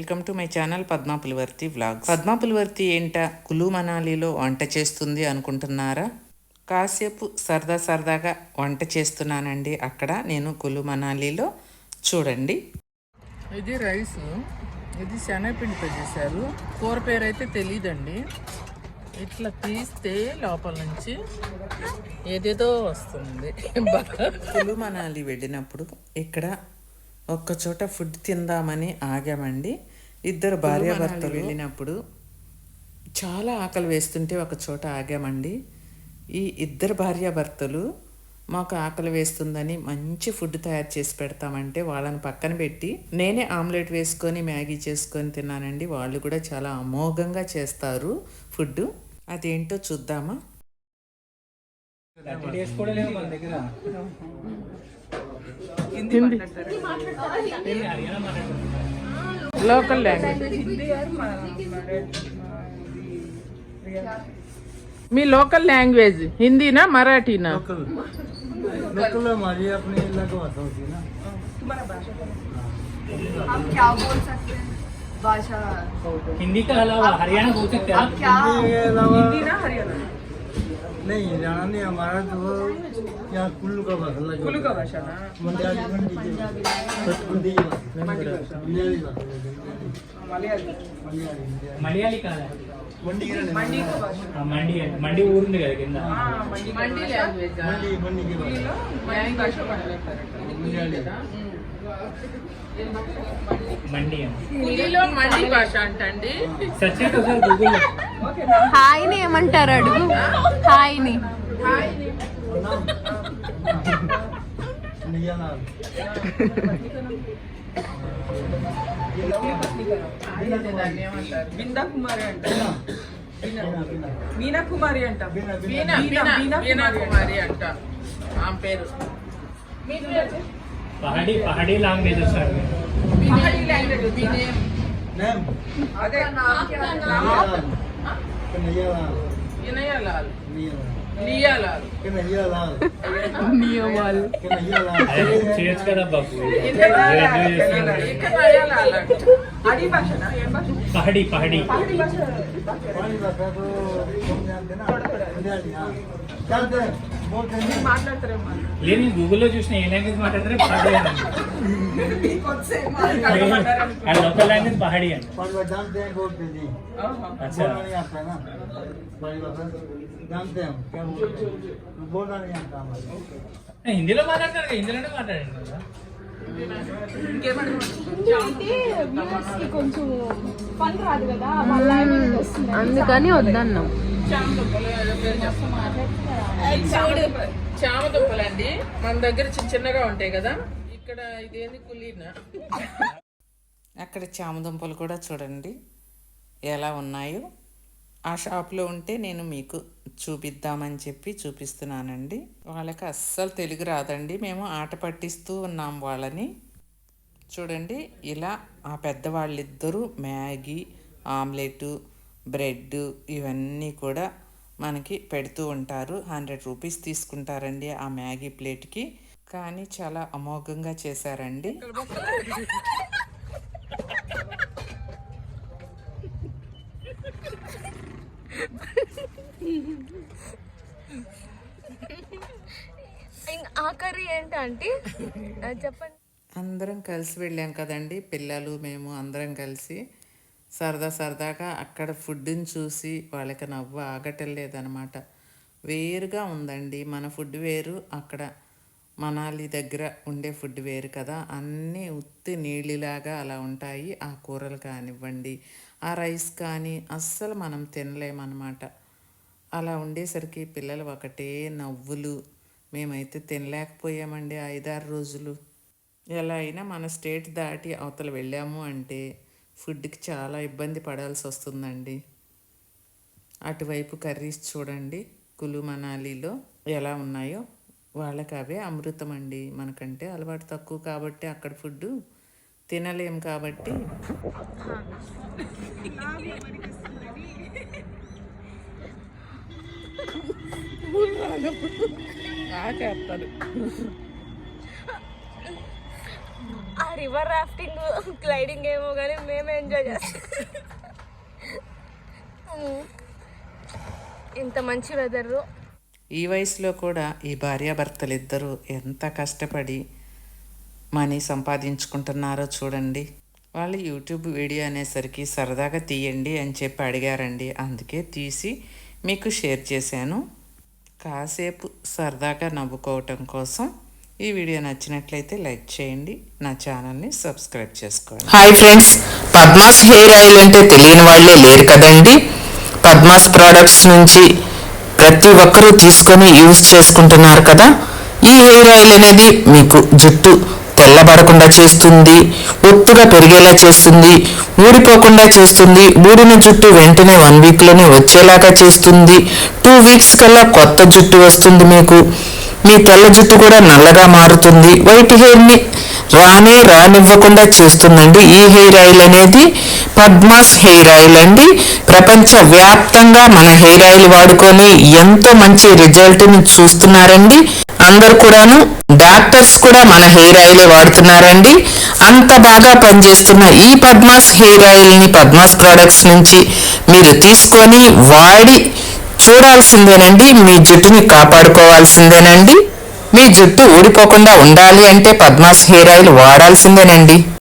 Welcome to my channel Padma Pulivarthi vlogs. Padma Pulivarthi ఏంటా కులు మనాలిలో వంట చేస్తుంది అనుకుంటున్నారా? కాసేపు సరదాగా వంట చేస్తున్నానండి అక్కడ నేను కులు మనాలిలో. చూడండి, ఇది రైస్, ఇది శనగపిండితో చేశారు. కూర పేరు అయితే తెలియదండి. ఇట్లా తీస్తే లోపల నుంచి ఏదేదో వస్తుంది. కులు మనాలి వెళ్ళినప్పుడు ఇక్కడ ఒక్కచోట ఫుడ్ తిందామని ఆగామండి. ఇద్దరు భార్యాభర్తలు వెళ్ళినప్పుడు చాలా ఆకలి వేస్తుంటే ఒక చోట ఆగామండి. ఈ ఇద్దరు భార్యాభర్తలు మాకు ఆకలి వేస్తుందని మంచి ఫుడ్ తయారు చేసి పెడతామంటే వాళ్ళని పక్కన పెట్టి నేనే ఆమ్లెట్ వేసుకొని మ్యాగీ చేసుకొని తిన్నానండి. వాళ్ళు కూడా చాలా అమోఘంగా చేస్తారు ఫుడ్. అదేంటో చూద్దామా? లోకల్ లాంగ్వేజ్ మీ లోకల్ లాంగ్వేజ్ హిందీనా మరాఠీనా? लोकल हमारी अपनी अलग भाषा होती है ना। तुम्हारा भाषा हम क्या बोल सकते हैं? भाषा हिंदी के अलावा हरियाणा बोल सकते हैं आप? क्या हिंदी के अलावा हिंदी ना हरियाणा नहीं, हरियाणा नहीं, हमारा तो यहाँ कुल्लू का भाषा लगा। कुल्लू का भाषा ना मंडी మలయాళీ కాదా? मंडी का भाषा మండి ఊరుంది కదా కింద. मंडी लैंग्वेज मंडी की भाषा मंडी भाषा మాట్లాడతారు. మండి హిందీలో మండి భాష అంటండి. సచిన్ ఒకసారి గూగుల్ హాయ్ని ఏమంటారు అడుగు. హాయ్ని బిందా కుమారి అంట, మీనా కుమారి అంట, వీణా కుమారి అంట ఆమె పేరు. పహాడీ లాంగ్వేజ్ వస్తారు. పహాడీ లాంగ్వేజ్ नैम అదే कन्हैयालाल వినయలాల్, नियालाल నియాలాల్, कन्हैयालाल అదే చేయొచ్చు కదా బాబు. ఇక్కడ నయాలాల్ అంట. ఆడి భాషనా ఏం భాష? పహాడీ పహాడీ భాష पानी भाषा तो हम जानते ना, मलयाली। हाँ जानते हैं, बोलते हैं। మాట్లాడతారేమో లేదు, నేను గూగుల్లో చూసిన ఏ లాంగ్వేజ్ మాట్లాడతారే పహాడీ అని. ఆ లోకల్ లాంగ్వేజ్ పహాడీ అని. पर वो जानते हैं, बोलते नहीं। अच्छा, बोलना नहीं आता है ना, बड़ी भाषा जानते हैं हम क्या बोलते हैं, बोलना नहीं आता हमारे। హిందీలో మాట్లాడతారు కదా, హిందీలోనే మాట్లాడండి కదా. కొంచెం పని రాదు కదా, అందుకని వద్దన్నాం. చామదుంపలండి మన దగ్గర చిన్నగా ఉంటాయి కదా, ఇక్కడ ఇదేంది కులీనా. అక్కడ చామదుంపలు కూడా చూడండి ఎలా ఉన్నాయో. ఆ షాప్లో ఉంటే నేను మీకు చూపిద్దామని చెప్పి చూపిస్తున్నానండి. వాళ్ళకి అస్సలు తెలుగు రాదండి. మేము ఆట పట్టిస్తూ ఉన్నాం వాళ్ళని. చూడండి, ఇలా ఆ పెద్దవాళ్ళిద్దరూ మ్యాగీ, ఆమ్లెట్, బ్రెడ్ ఇవన్నీ కూడా మనకి పెడుతూ ఉంటారు. 100 రూపీస్ తీసుకుంటారండి ఆ మ్యాగీ ప్లేట్కి. కానీ చాలా అమోఘంగా చేశారండి. ఆ కర్రీ ఏంటంటే చెప్పండి. అందరం కలిసి వెళ్ళాం కదండి, పిల్లలు మేము అందరం కలిసి సరదాగా అక్కడ ఫుడ్ని చూసి వాళ్ళకి నవ్వు ఆగటలేదనమాట. వేరుగా ఉందండి మన ఫుడ్ వేరు, అక్కడ మనాలి దగ్గర ఉండే ఫుడ్ వేరు కదా. అన్నీ ఉత్తి నీళ్ళలాగా అలా ఉంటాయి. ఆ కూరలు కానివ్వండి, ఆ రైస్ కానీ అస్సలు మనం తినలేమన్నమాట. అలా ఉండేసరికి పిల్లలు ఒకటే నవ్వులు. మేమైతే తినలేకపోయామండి 5-6 రోజులు. ఎలా అయినా మన స్టేట్ దాటి అవతల వెళ్ళాము అంటే ఫుడ్కి చాలా ఇబ్బంది పడాల్సి వస్తుందండి. అటువైపు కర్రీస్ చూడండి కులు మనాలిలో ఎలా ఉన్నాయో. వాళ్ళకి అవే అమృతం అండి. మనకంటే అలవాటు తక్కువ కాబట్టి అక్కడ ఫుడ్ తినలేం కాబట్టి. అరే రివర్ రాఫ్టింగ్ గ్లైడింగ్ ఏమో కానీ మేము ఎంజాయ్ చేస్తాం. ఇంత మంచి వెదర్. ఈ వయసులో కూడా ఈ భార్యాభర్తలు ఇద్దరూ ఎంత కష్టపడి మనీ సంపాదించుకుంటున్నారో చూడండి. వాళ్ళు యూట్యూబ్ వీడియో అనేసరికి సరదాగా తీయండి అని చెప్పి అడిగారండి, అందుకే తీసి మీకు షేర్ చేశాను. కాసేపు సరదాగా నవ్వుకోవటం కోసం. ఈ వీడియో నచ్చినట్లయితే లైక్ చేయండి, నా ఛానల్ని సబ్స్క్రైబ్ చేసుకోండి. Hi friends, Padma's hair oil అంటే తెలియని వాళ్ళే లేరు కదండి. పద్మాస్ ప్రోడక్ట్స్ నుంచి ప్రతి ఒక్కరూ తీసుకొని యూజ్ చేసుకుంటున్నారు కదా. ఈ హెయిర్ ఆయిల్ అనేది మీకు జుట్టు తెల్లబడకుండా చేస్తుంది, ఒత్తుగా పెరిగేలా చేస్తుంది, ఊడిపోకుండా చేస్తుంది. ఊడిన జుట్టు వెంటనే 1 వీక్లోనే వచ్చేలాగా చేస్తుంది. 2 వీక్స్ కల్లా కొత్త జుట్టు వస్తుంది మీకు. మీ తెల్ల జుట్టు కూడా నల్లగా మారుతుంది. వైట్ హెయిర్ని రానివ్వకుండా చేస్తుందండి ఈ హెయిర్ ఆయిల్ అనేది. పద్మాస్ హెయిర్ ఆయిల్ అండి. ప్రపంచ వ్యాప్తంగా మన హెయిర్ ఆయిల్ వాడుకొని ఎంతో మంచి రిజల్ట్ని చూస్తున్నారండి. అందరు కూడాను, డాక్టర్స్ కూడా మన హెయిర్ ఆయిలే వాడుతున్నారండి. అంత బాగా పనిచేస్తున్న ఈ పద్మాస్ హెయిర్ ఆయిల్ని పద్మాస్ ప్రోడక్ట్స్ నుంచి మీరు తీసుకొని వాడి చూడాల్సిందేనండి. మీ జుట్టుని కాపాడుకోవాల్సిందేనండి. మీ జుట్టు ఊడిపోకుండా ఉండాలి అంటే పద్మాస్ హెయిర్ ఆయిల్ వాడాల్సిందేనండి.